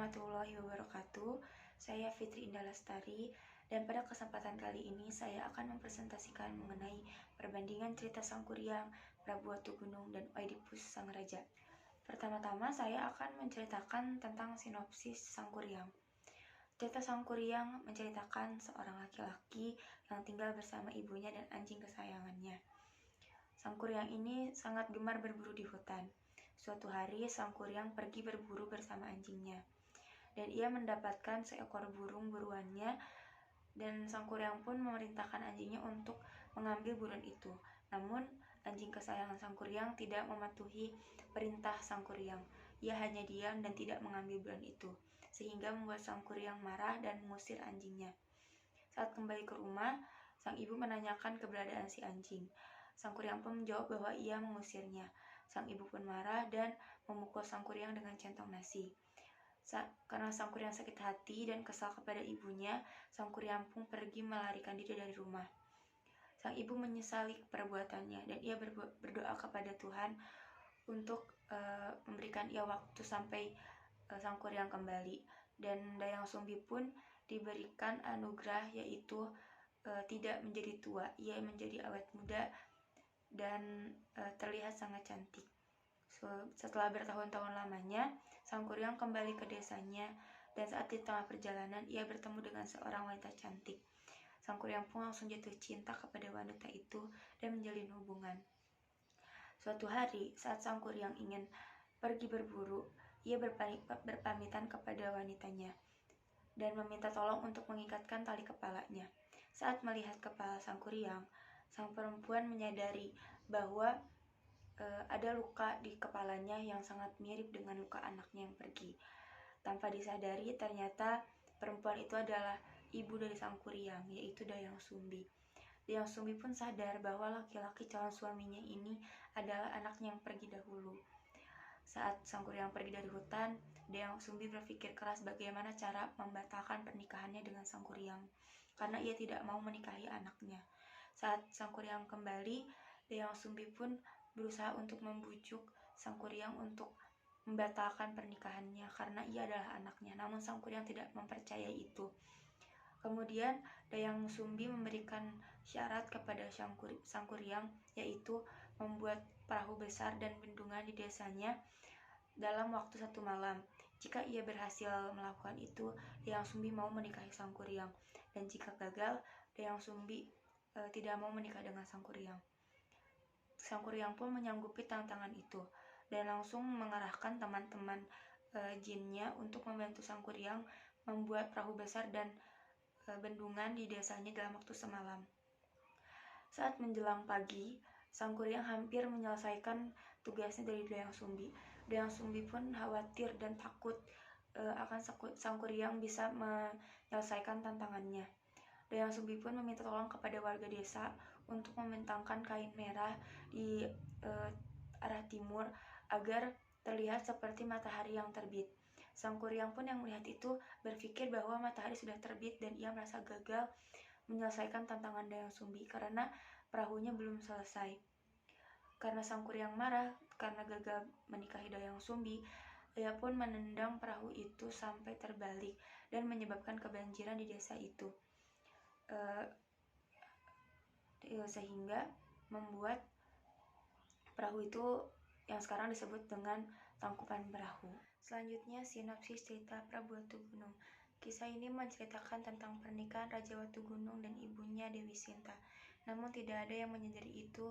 warahmatullahi wabarakatuh. Saya Fitri Indah Lestari, dan pada kesempatan kali ini saya akan mempresentasikan mengenai perbandingan cerita Sangkuriang, Prabu Watugunung, dan Oedipus Sang Raja. Pertama-tama saya akan menceritakan tentang sinopsis Sangkuriang. Cerita Sangkuriang menceritakan seorang laki-laki yang tinggal bersama ibunya dan anjing kesayangannya. Sangkuriang ini sangat gemar berburu di hutan. Suatu hari, Sangkuriang pergi berburu bersama anjingnya, dan ia mendapatkan seekor burung buruannya, dan Sangkuriang pun memerintahkan anjingnya untuk mengambil buruan itu. Namun, anjing kesayangan Sangkuriang tidak mematuhi perintah Sangkuriang. Ia hanya diam dan tidak mengambil buruan itu, sehingga membuat Sangkuriang marah dan mengusir anjingnya. Saat kembali ke rumah, sang ibu menanyakan keberadaan si anjing. Sangkuriang pun menjawab bahwa ia mengusirnya. Sang ibu pun marah dan memukul Sangkuriang dengan centong nasi. Karena Sangkuriang sakit hati dan kesal kepada ibunya, Sangkuriang pun pergi melarikan diri dari rumah. Sang ibu menyesali perbuatannya dan ia berdoa kepada Tuhan untuk memberikan ia waktu sampai Sangkuriang kembali. Dan Dayang Sumbi pun diberikan anugerah, yaitu tidak menjadi tua, ia menjadi awet muda dan terlihat sangat cantik. Setelah bertahun-tahun lamanya, Sangkuriang kembali ke desanya, dan saat di tengah perjalanan ia bertemu dengan seorang wanita cantik. Sangkuriang pun langsung jatuh cinta kepada wanita itu dan menjalin hubungan. Suatu hari, saat Sangkuriang ingin pergi berburu, ia berpamitan kepada wanitanya dan meminta tolong untuk mengikatkan tali kepalanya. Saat melihat kepala Sangkuriang, sang perempuan menyadari bahwa ada luka di kepalanya yang sangat mirip dengan luka anaknya yang pergi. Tanpa disadari, ternyata perempuan itu adalah ibu dari Sangkuriang, yaitu Dayang Sumbi. Dayang Sumbi pun sadar bahwa laki-laki calon suaminya ini adalah anaknya yang pergi dahulu. Saat Sangkuriang pergi dari hutan, Dayang Sumbi berpikir keras bagaimana cara membatalkan pernikahannya dengan Sangkuriang, karena ia tidak mau menikahi anaknya. Saat Sangkuriang kembali, Dayang Sumbi pun berusaha untuk membujuk Sangkuriang untuk membatalkan pernikahannya karena ia adalah anaknya. Namun Sangkuriang tidak mempercayai itu. Kemudian Dayang Sumbi memberikan syarat kepada Sangkuriang, yaitu membuat perahu besar dan bendungan di desanya dalam waktu 1 malam. Jika ia berhasil melakukan itu, Dayang Sumbi mau menikahi Sangkuriang, dan jika gagal, Dayang Sumbi tidak mau menikah dengan Sangkuriang. Sangkuriang pun menyanggupi tantangan itu dan langsung mengerahkan teman-teman jinnya untuk membantu Sangkuriang membuat perahu besar dan bendungan di desanya dalam waktu semalam. Saat menjelang pagi, Sangkuriang hampir menyelesaikan tugasnya dari Dayang Sumbi. Dayang Sumbi pun khawatir dan takut akan Sangkuriang bisa menyelesaikan tantangannya. Dayang Sumbi pun meminta tolong kepada warga desa untuk membentangkan kain merah di arah timur agar terlihat seperti matahari yang terbit. Sangkuriang pun yang melihat itu berpikir bahwa matahari sudah terbit dan ia merasa gagal menyelesaikan tantangan Dayang Sumbi karena perahunya belum selesai. Karena Sangkuriang marah karena gagal menikahi Dayang Sumbi, ia pun menendang perahu itu sampai terbalik dan menyebabkan kebanjiran di desa itu, sehingga membuat perahu itu yang sekarang disebut dengan Tangkuban Perahu. Selanjutnya, sinopsis cerita Prabu Watugunung. Kisah ini menceritakan tentang pernikahan Raja Watugunung dan ibunya Dewi Sinta. Namun tidak ada yang menyadari itu,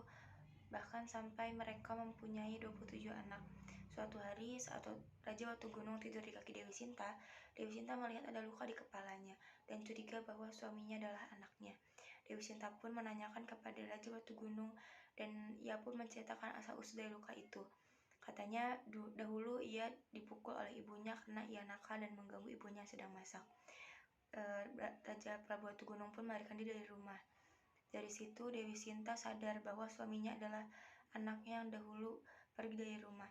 bahkan sampai mereka mempunyai 27 anak. Suatu hari, saat Raja Watugunung tidur di kaki Dewi Sinta melihat ada luka di kepalanya dan curiga bahwa suaminya adalah anaknya. Dewi Sinta pun menanyakan kepada Raja Watugunung dan ia pun menceritakan asal-usul dari luka itu. Katanya dahulu ia dipukul oleh ibunya karena ia nakal dan mengganggu ibunya yang sedang masak. Raja Prabu Watugunung pun melarikan diri dari rumah. Dari situ Dewi Sinta sadar bahwa suaminya adalah anaknya yang dahulu pergi dari rumah.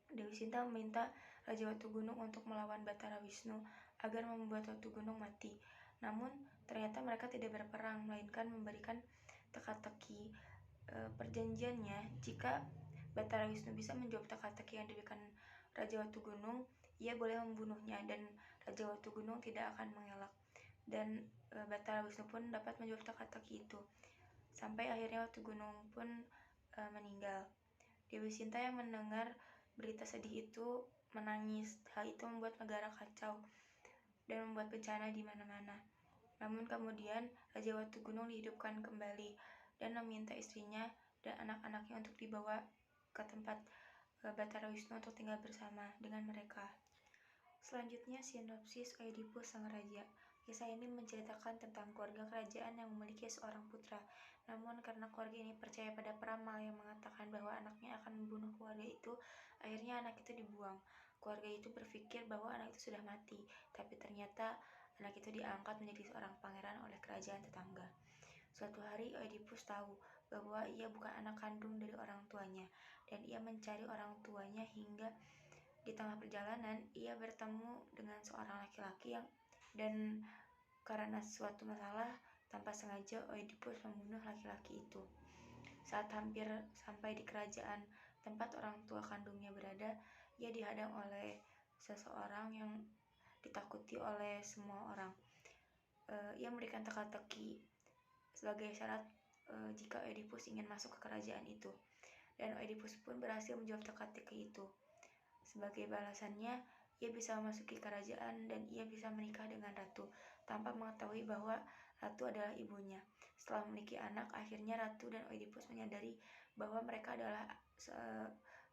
Dewi Sinta meminta Raja Watugunung untuk melawan Batara Wisnu agar membuat Watugunung mati. Namun ternyata mereka tidak berperang, melainkan memberikan teka-teki. Perjanjiannya, jika Batara Wisnu bisa menjawab teka-teki yang diberikan Raja Watugunung, ia boleh membunuhnya dan Raja Watugunung tidak akan mengelak. Dan Batara Wisnu pun dapat menjawab teka-teki itu. Sampai akhirnya Watugunung pun meninggal. Dewi Sinta yang mendengar berita sedih itu menangis. Hal itu membuat negara kacau dan membuat bencana di mana-mana. Namun kemudian Raja Watugunung dihidupkan kembali dan meminta istrinya dan anak-anaknya untuk dibawa ke tempat Batara Wisnu untuk tinggal bersama dengan mereka. Selanjutnya sinopsis Oedipus Sang Raja. Kisah ini menceritakan tentang keluarga kerajaan yang memiliki seorang putra. Namun karena keluarga ini percaya pada peramal yang mengatakan bahwa anaknya akan membunuh keluarga itu, akhirnya anak itu dibuang. Keluarga itu berpikir bahwa anak itu sudah mati, tapi ternyata anak itu diangkat menjadi seorang pangeran oleh kerajaan tetangga. Suatu hari Oedipus tahu bahwa ia bukan anak kandung dari orang tuanya, dan ia mencari orang tuanya hingga di tengah perjalanan ia bertemu dengan seorang laki-laki dan karena suatu masalah tanpa sengaja Oedipus membunuh laki-laki itu. Saat hampir sampai di kerajaan tempat orang tua kandungnya berada, ia dihadang oleh seseorang yang ditakuti oleh semua orang. Ia memberikan teka-teki sebagai syarat jika Oedipus ingin masuk ke kerajaan itu. Dan Oedipus pun berhasil menjawab teka-teki itu. Sebagai balasannya, ia bisa memasuki kerajaan dan ia bisa menikah dengan ratu tanpa mengetahui bahwa ratu adalah ibunya. Setelah memiliki anak, akhirnya ratu dan Oedipus menyadari bahwa mereka adalah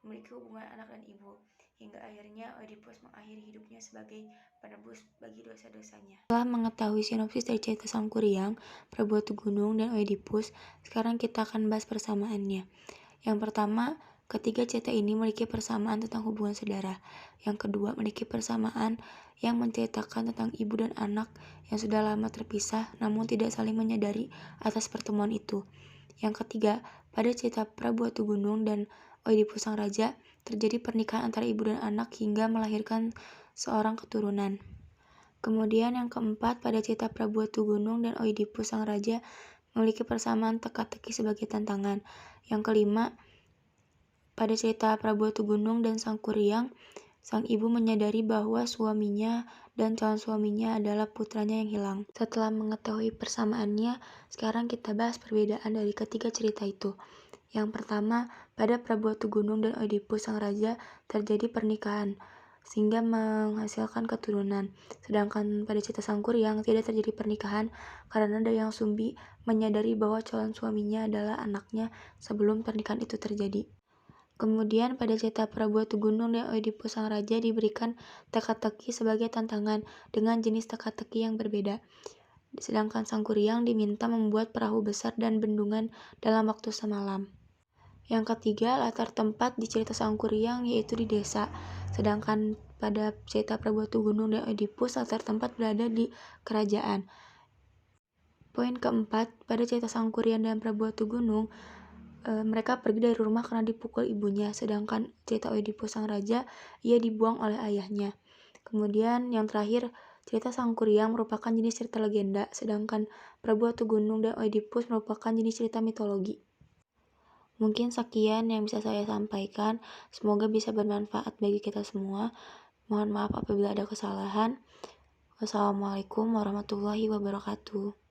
memiliki hubungan anak dan ibu. Hingga akhirnya Oedipus mengakhiri hidupnya sebagai penebus bagi dosa-dosanya. Setelah mengetahui sinopsis dari cerita Sang Kuryang, Prabu Watugunung, dan Oedipus, sekarang kita akan bahas persamaannya. Yang pertama, ketiga cerita ini memiliki persamaan tentang hubungan saudara. Yang kedua, memiliki persamaan yang menceritakan tentang ibu dan anak yang sudah lama terpisah namun tidak saling menyadari atas pertemuan itu. Yang ketiga, pada cerita Prabu Watugunung dan Oedipus Sang Raja, terjadi pernikahan antara ibu dan anak hingga melahirkan seorang keturunan. Kemudian yang keempat, pada cerita Prabu Watugunung dan Oedipus Sang Raja memiliki persamaan teka-teki sebagai tantangan. Yang kelima, pada cerita Prabu Watugunung dan Sang Kuryang, sang ibu menyadari bahwa suaminya dan calon suaminya adalah putranya yang hilang. Setelah mengetahui persamaannya, sekarang kita bahas perbedaan dari ketiga cerita itu. Yang pertama, pada Prabu Watugunung dan Oedipus Sang Raja terjadi pernikahan sehingga menghasilkan keturunan. Sedangkan pada cerita Sang Kuryang tidak terjadi pernikahan karena Dayang Sumbi menyadari bahwa calon suaminya adalah anaknya sebelum pernikahan itu terjadi. Kemudian pada cerita Prabu Watugunung dan Oedipus Sang Raja diberikan teka-teki sebagai tantangan dengan jenis teka-teki yang berbeda. Sedangkan Sang Kuryang diminta membuat perahu besar dan bendungan dalam waktu semalam. Yang ketiga, latar tempat di cerita Sang Kuryang yaitu di desa. Sedangkan pada cerita Prabu Watugunung dan Oedipus latar tempat berada di kerajaan. Poin keempat, pada cerita Sang Kuryang dan Prabu Watugunung, mereka pergi dari rumah karena dipukul ibunya, sedangkan cerita Oedipus Sang Raja, ia dibuang oleh ayahnya. Kemudian yang terakhir, cerita Sang Kuryang merupakan jenis cerita legenda, sedangkan Prabu Watugunung dan Oedipus merupakan jenis cerita mitologi. Mungkin sekian yang bisa saya sampaikan, semoga bisa bermanfaat bagi kita semua. Mohon maaf apabila ada kesalahan. Wassalamualaikum warahmatullahi wabarakatuh.